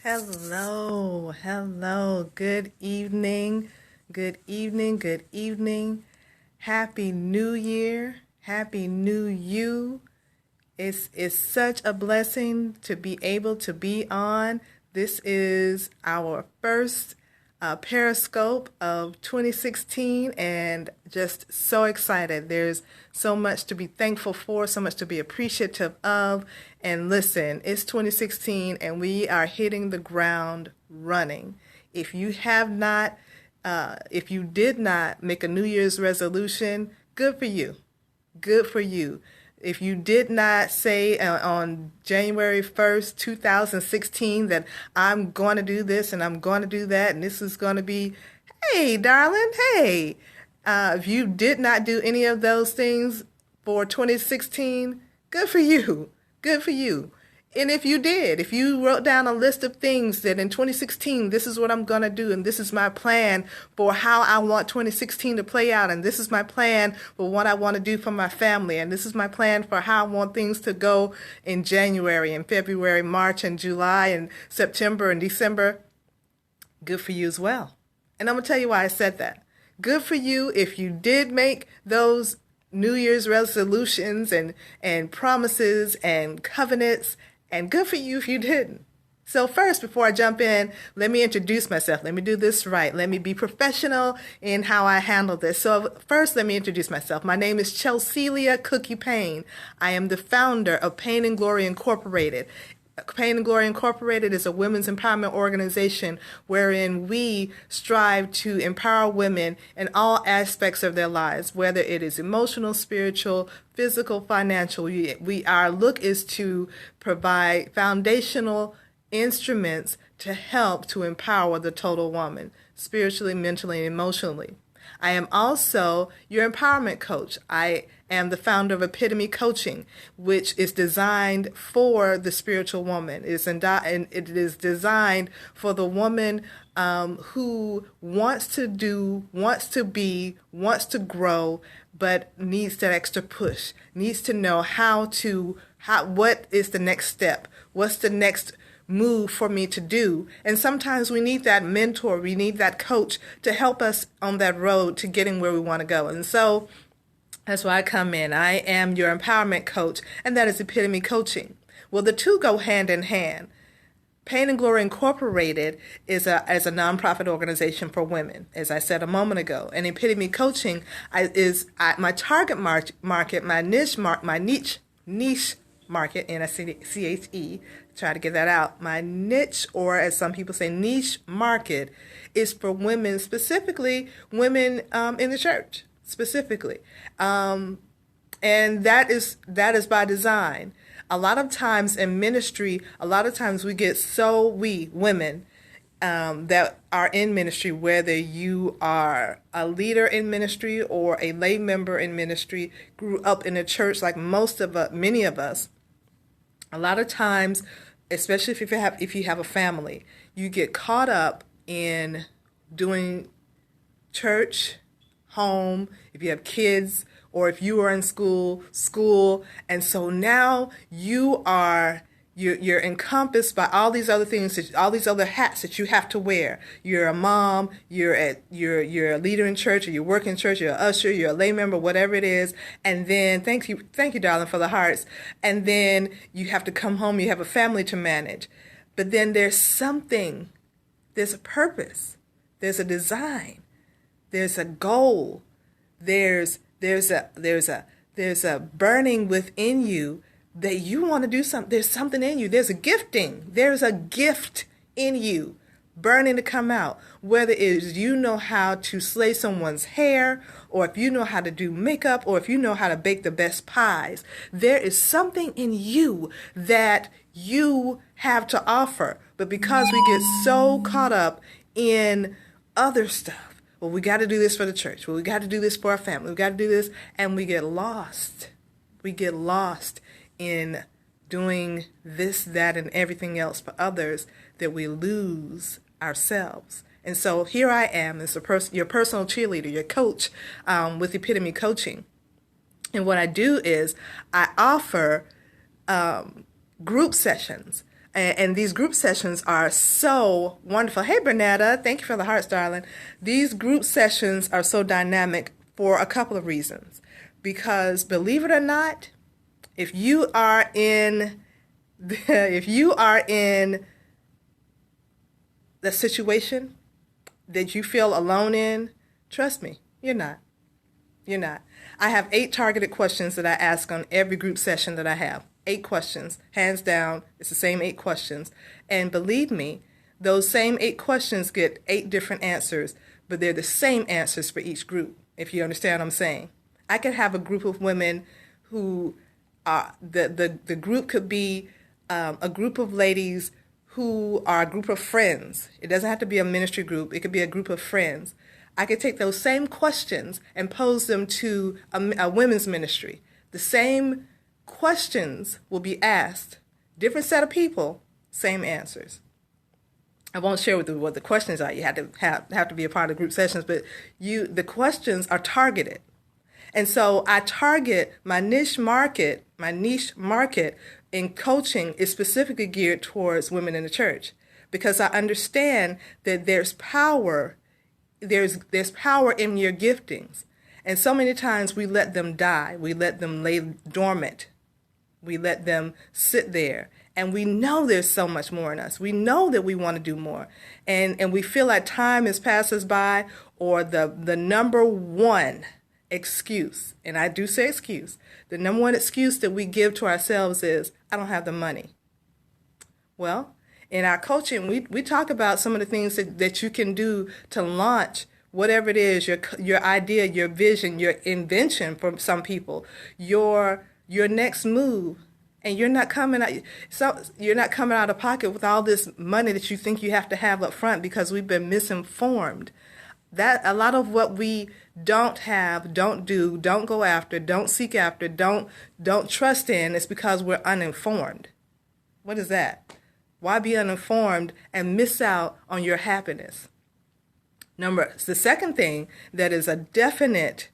Hello, hello. Good evening, good evening, good evening. Happy New Year, Happy New You. It's such a blessing to be able to be on. This is our first Periscope of 2016 and just so excited. There's so much to be thankful for, so much to be appreciative of. And listen, it's 2016 and we are hitting the ground running. If you have not, if you did not make a New Year's resolution, good for you. Good for you. If you did not say on January 1st, 2016 that I'm going to do this and I'm going to do that and this is going to be, hey, darling, hey. If you did not do any of those things for 2016, good for you. Good for you. And if you did, if you wrote down a list of things that in 2016, this is what I'm going to do, and this is my plan for how I want 2016 to play out, and this is my plan for what I want to do for my family, and this is my plan for how I want things to go in January and February, March and July and September and December, good for you as well. And I'm going to tell you why I said that. Good for you if you did make those New Year's resolutions and promises and covenants. And good for you if you didn't. So first, before I jump in, let me introduce myself. Let me do this right. Let me be professional in how I handle this. So first, let me introduce myself. My name is Chelselia Cookie Payne. I am the founder of Pain and Glory Incorporated. Pain and Glory Incorporated is a women's empowerment organization wherein we strive to empower women in all aspects of their lives, whether it is emotional, spiritual, physical, financial. Our look is to provide foundational instruments to help to empower the total woman, spiritually, mentally, and emotionally. I am also your empowerment coach. I am the founder of Epitome Coaching, which is designed for the spiritual woman. It is designed for the woman who wants to do, wants to be, wants to grow, but needs that extra push, needs to know what is the next step, what's the next move for me to do. And sometimes we need that mentor, we need that coach to help us on that road to getting where we want to go. And so that's why I come in. I am your empowerment coach, and that is Epitome Coaching. Well, the two go hand in hand. Pain and Glory Incorporated is a nonprofit organization for women, as I said a moment ago. And Epitome Coaching is my target market, my niche market, N-I-C-H-E, try to get that out. My niche, or as some people say, niche market, is for women, specifically women in the church, specifically. And that is by design. A lot of times in ministry, we get we women that are in ministry, whether you are a leader in ministry or a lay member in ministry, grew up in a church like many of us. A lot of times, especially if you have a family, you get caught up in doing church, home, if you have kids, or if you are in school, and so now you're encompassed by all these other things, all these other hats that you have to wear. You're a mom, you're a leader in church, or you work in church, you're an usher, you're a lay member, whatever it is. And then thank you, darling, for the hearts. And then you have to come home, you have a family to manage. But then there's a purpose, there's a design, there's a goal, there's a burning within you that you want to do something. There's something in you. There's a gifting. There's a gift in you burning to come out. Whether it is you know how to slay someone's hair, or if you know how to do makeup, or if you know how to bake the best pies, there is something in you that you have to offer. But because we get so caught up in other stuff, well, we got to do this for the church. Well, we got to do this for our family. We got to do this. And we get lost. We get lost in doing this, that, and everything else for others, that we lose ourselves. And so here I am as your personal cheerleader, your coach with Epitome Coaching. And what I do is I offer group sessions. And these group sessions are so wonderful. Hey, Bernetta, thank you for the hearts, darling. These group sessions are so dynamic for a couple of reasons. Because believe it or not, if you are in the situation that you feel alone in, trust me, you're not. You're not. I have 8 targeted questions that I ask on every group session that I have. 8 questions, hands down. It's the same 8 questions. And believe me, those same 8 questions get 8 different answers, but they're the same answers for each group, if you understand what I'm saying. I could have a group of women who, the group could be a group of ladies who are a group of friends. It doesn't have to be a ministry group. It could be a group of friends. I could take those same questions and pose them to a women's ministry. The same questions will be asked. Different set of people, same answers. I won't share with you what the questions are. You have to be a part of group sessions, but the questions are targeted. And so I target my niche market in coaching is specifically geared towards women in the church, because I understand that there's power in your giftings. And so many times we let them die. We let them lay dormant. We let them sit there. And we know there's so much more in us. We know that we want to do more. And we feel like time has passed us by, or the number one excuse, and I do say excuse, the number one excuse that we give to ourselves is, I don't have the money. Well, in our coaching, we talk about some of the things that you can do to launch whatever it is, your idea, your vision, your invention for some people, your next move. And you're not coming out of pocket with all this money that you think you have to have up front, because we've been misinformed. That a lot of what we don't have, don't do, don't go after, don't seek after, don't trust in is because we're uninformed. What is that? Why be uninformed and miss out on your happiness? The second thing that is a definite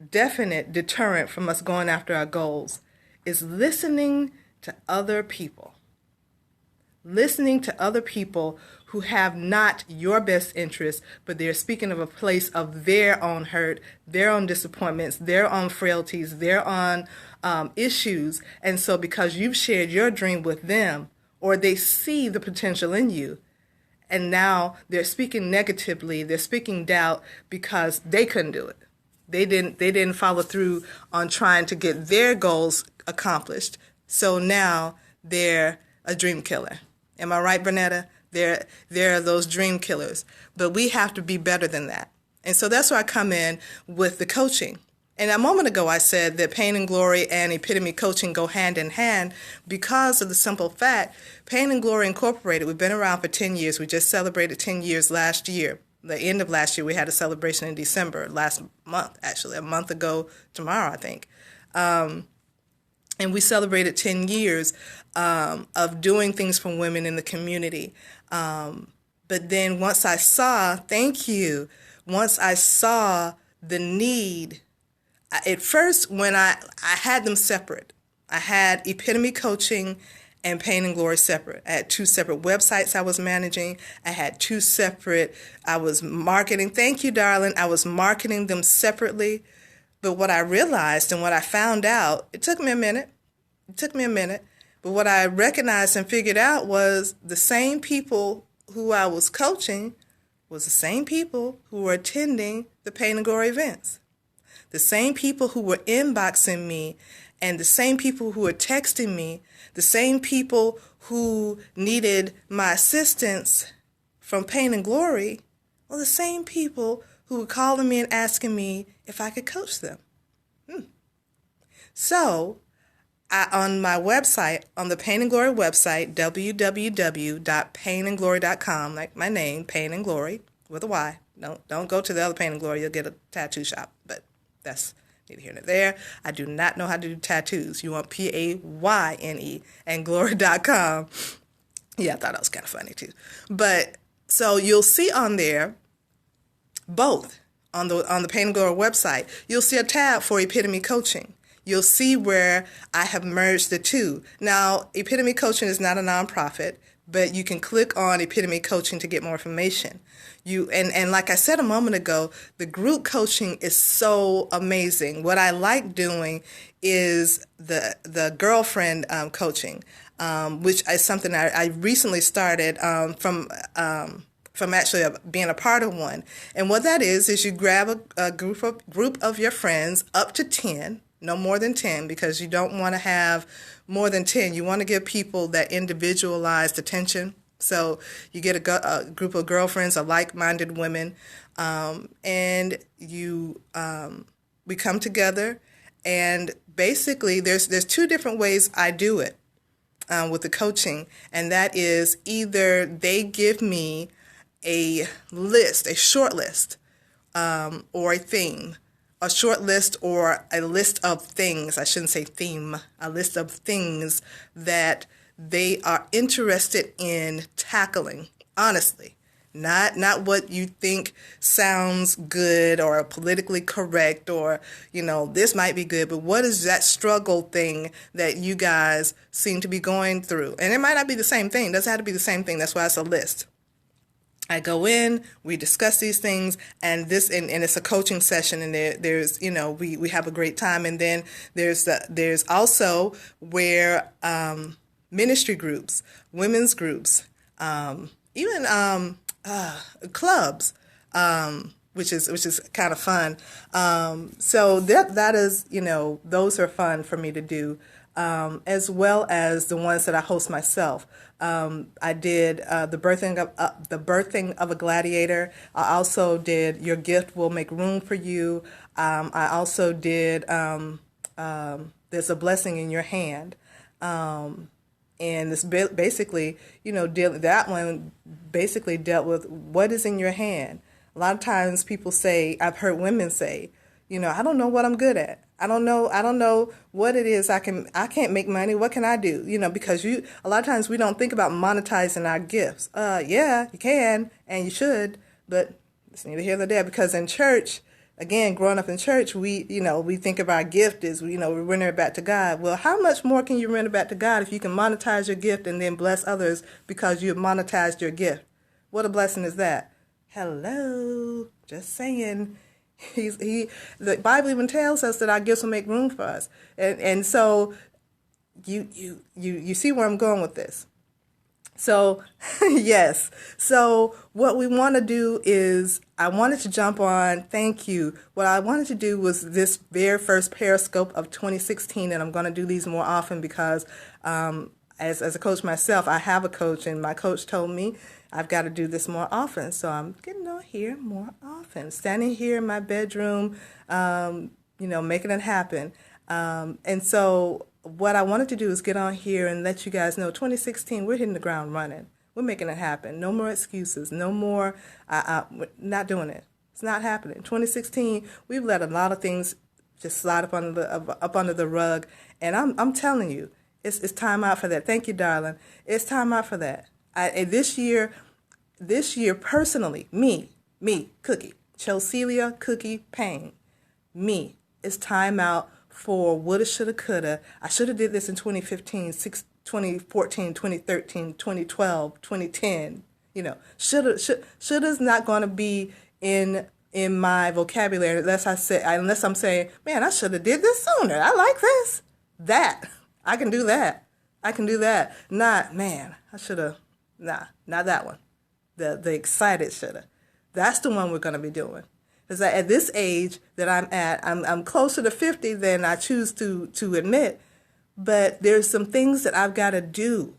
deterrent from us going after our goals is listening to other people. Listening to other people who have not your best interest, but they're speaking of a place of their own hurt, their own disappointments, their own frailties, their own issues. And so because you've shared your dream with them, or they see the potential in you, and now they're speaking negatively, they're speaking doubt because they couldn't do it. They didn't follow through on trying to get their goals accomplished. So now they're a dream killer. Am I right, Bernetta? They're those dream killers. But we have to be better than that. And so that's where I come in with the coaching. And a moment ago I said that Pain and Glory and Epitome coaching go hand in hand because of the simple fact, Pain and Glory Incorporated, we've been around for 10 years. We just celebrated 10 years last year. The end of last year, we had a celebration in December, last month, actually, a month ago tomorrow, I think. And we celebrated 10 years of doing things for women in the community. But then once I saw the need, at first when I had them separate, I had Epitome Coaching and Pain and Glory separate. I had 2 separate websites I was managing. I was marketing. Thank you, darling. I was marketing them separately. But what I realized and what I found out, it took me a minute. But what I recognized and figured out was the same people who I was coaching was the same people who were attending the Pain and Glory events. The same people who were inboxing me, and the same people who were texting me, the same people who needed my assistance from Pain and Glory, were the same people who were calling me and asking me if I could coach them. So, on my website, on the Pain and Glory website, www.painandglory.com, like my name, Pain and Glory, with a Y. Don't go to the other Pain and Glory, you'll get a tattoo shop, but that's neither here nor there. I do not know how to do tattoos. You want PAYNE and glory.com. Yeah, I thought that was kind of funny too. But so you'll see on there, both on the Pain and Glory website, you'll see a tab for Epitome Coaching. you'll see where I have merged the two. Now, Epitome Coaching is not a nonprofit, but you can click on Epitome Coaching to get more information. And like I said a moment ago, the group coaching is so amazing. What I like doing is the girlfriend coaching, which is something I recently started from actually being a part of one. And what that is you grab a group of your friends, up to 10, no more than 10, because you don't want to have more than 10. You want to give people that individualized attention. So you get a group of girlfriends or like-minded women, and we come together. And basically, there's two different ways I do it with the coaching, and that is either they give me a list, a short list, or a theme, a short list or a list of things, I shouldn't say theme, a list of things that they are interested in tackling, honestly. Not what you think sounds good or politically correct or, this might be good, but what is that struggle thing that you guys seem to be going through? And it might not be the same thing. It doesn't have to be the same thing. That's why it's a list. I go in, we discuss these things, and it's a coaching session, and there's we have a great time, and then there's also where ministry groups, women's groups, even clubs, which is kind of fun. So that is those are fun for me to do, as well as the ones that I host myself. I did the birthing of a gladiator. I also did Your Gift Will Make Room for You. I also did There's a Blessing in Your Hand. And this basically, that one basically dealt with what is in your hand. A lot of times people say, I've heard women say, I don't know what I'm good at. I don't know what it is I can't make money. What can I do? Because a lot of times we don't think about monetizing our gifts. Yeah, you can and you should, but it's neither here nor there, because in church, again, growing up in church, we think of our gift as, we render it back to God. Well, how much more can you render back to God if you can monetize your gift and then bless others because you have monetized your gift? What a blessing is that? Hello, just saying. The Bible even tells us that our gifts will make room for us, and so you see where I'm going with this. So yes, so what we want to do is I wanted to jump on. Thank you. What I wanted to do was this very first Periscope of 2016, and I'm going to do these more often because as a coach myself, I have a coach, and my coach told me I've got to do this more often. So I'm getting on here more often, standing here in my bedroom, making it happen. And so what I wanted to do is get on here and let you guys know 2016, we're hitting the ground running. We're making it happen. No more excuses. No more, we're not doing it. It's not happening. 2016, we've let a lot of things just slide up under the rug. And I'm telling you, it's time out for that. Thank you, darling. It's time out for that. This year personally, me, Cookie, Chelselia Cookie Payne, me, it's time out for woulda, shoulda, coulda. I should have did this in 2015, 2014, 2013, 2012, 2010. Shoulda's not going to be in my vocabulary unless I'm saying, man, I should have did this sooner. I like this. That. I can do that. Not, man, I should have. Nah, not that one. The excited shoulda. That's the one we're going to be doing. Because at this age that I'm at, I'm closer to 50 than I choose to admit. But there's some things that I've got to do.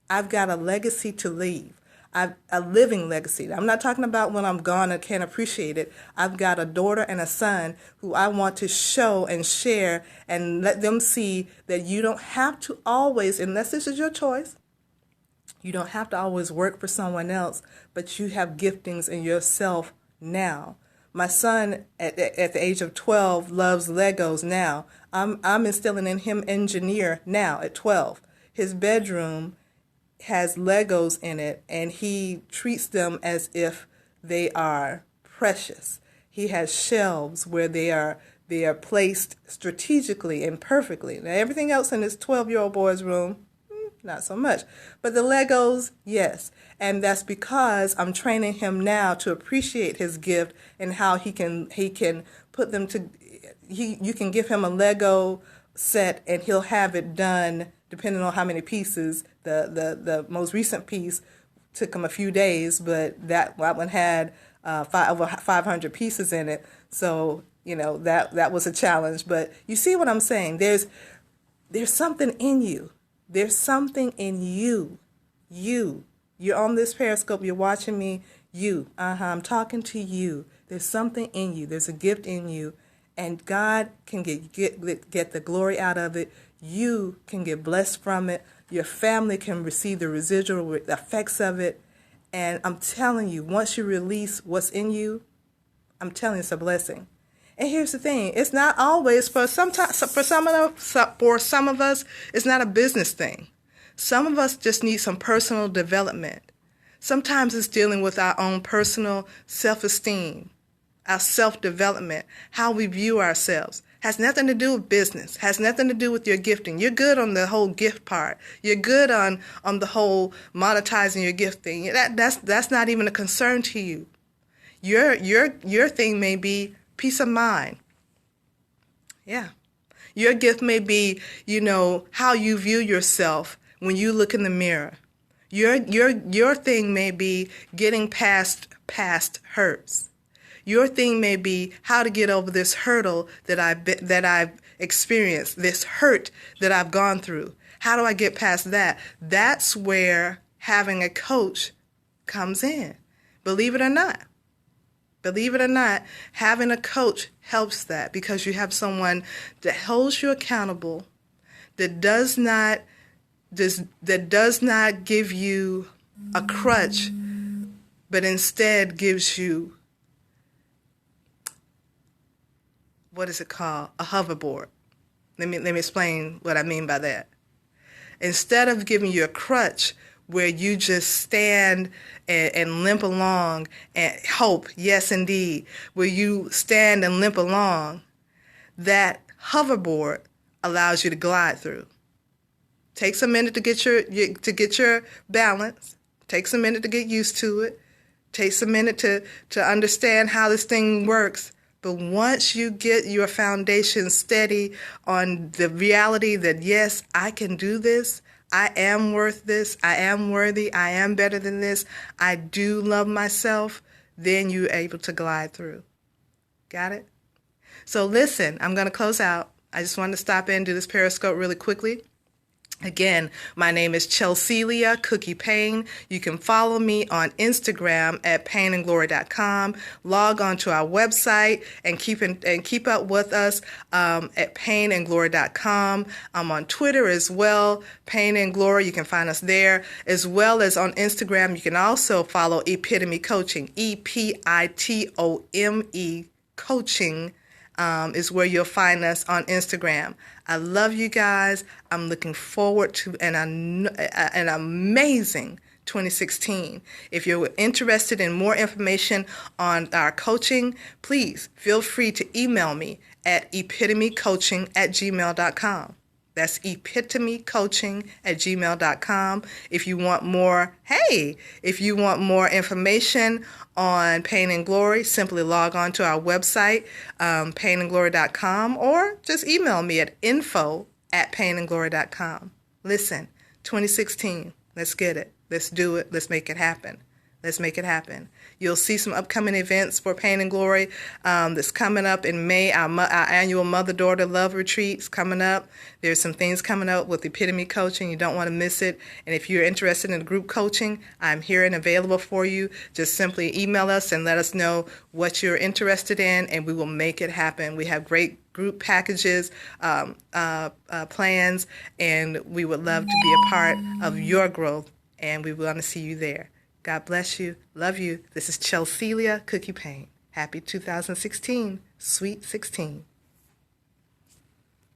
I've got a legacy to leave. A living legacy. I'm not talking about when I'm gone and can't appreciate it. I've got a daughter and a son who I want to show and share and let them see that you don't have to always, unless this is your choice, you don't have to always work for someone else, but you have giftings in yourself now. My son, at the age of 12, loves Legos now. I'm instilling in him engineer now at 12. His bedroom has Legos in it, and he treats them as if they are precious. He has shelves where they are They are placed strategically and perfectly. Now, everything else in this 12-year-old boy's room, not so much. But the Legos, yes. And that's because I'm training him now to appreciate his gift and how he can put them to, you can give him a Lego set and he'll have it done depending on how many pieces. The most recent piece took him a few days, but that one had over 500 pieces in it. So, that was a challenge. But you see what I'm saying? There's something in you. There's something in you. You're on this Periscope. You're watching me. I'm talking to you. There's something in you. There's a gift in you. And God can get the glory out of it. You can get blessed from it. Your family can receive the residual effects of it. And I'm telling you, once you release what's in you, I'm telling you, it's a blessing. And here's the thing: it's not always for some of us, it's not a business thing. Some of us just need some personal development. Sometimes it's dealing with our own personal self-esteem, our self-development, how we view ourselves. Has nothing to do with business. Has nothing to do with your gifting. You're good on the whole gift part. You're good on the whole monetizing your gifting. That's not even a concern to you. Your thing may be peace of mind. Yeah. Your gift may be, how you view yourself when you look in the mirror. Your thing may be getting past hurts. Your thing may be how to get over this hurdle that I've experienced, this hurt that I've gone through. How do I get past that? That's where having a coach comes in. Believe it or not. Having a coach helps that, because you have someone that holds you accountable, that does not give you a crutch, but instead gives you, what is it called? A hoverboard. Let me explain what I mean by that. Instead of giving you a crutch where you just stand and limp along and hope, yes indeed, where you stand and limp along, that hoverboard allows you to glide through. Takes a minute to get your balance. Takes a minute to get used to it. Takes a minute to understand how this thing works. But once you get your foundation steady on the reality that, yes, I can do this, I am worth this, I am worthy, I am better than this, I do love myself, then you're able to glide through. Got it? So listen, I'm going to close out. I just wanted to stop in and do this Periscope really quickly. Again, my name is Chelselia Cookie Payne. You can follow me on Instagram at PAYNEandGlory.com. Log on to our website and keep up with us at PAYNEandGlory.com. I'm on Twitter as well, Payne and Glory. You can find us there, as well as on Instagram. You can also follow Epitome Coaching, EPITOME Coaching. Is where you'll find us on Instagram. I love you guys. I'm looking forward to an amazing 2016. If you're interested in more information on our coaching, please feel free to email me at epitomecoaching@gmail.com. That's epitomecoaching@gmail.com. If you want more information on Payne and Glory, simply log on to our website, PAYNEandGlory.com, or just email me at info@PAYNEandGlory.com. Listen, 2016, let's get it. Let's do it. Let's make it happen. Let's make it happen. You'll see some upcoming events for Payne and Glory that's coming up in May. Our annual Mother-Daughter Love Retreat's coming up. There's some things coming up with Epitome Coaching. You don't want to miss it. And if you're interested in group coaching, I'm here and available for you. Just simply email us and let us know what you're interested in, and we will make it happen. We have great group packages, plans, and we would love to be a part of your growth, and we want to see you there. God bless you. Love you. This is Chelselia Cookie Payne. Happy 2016. Sweet 16.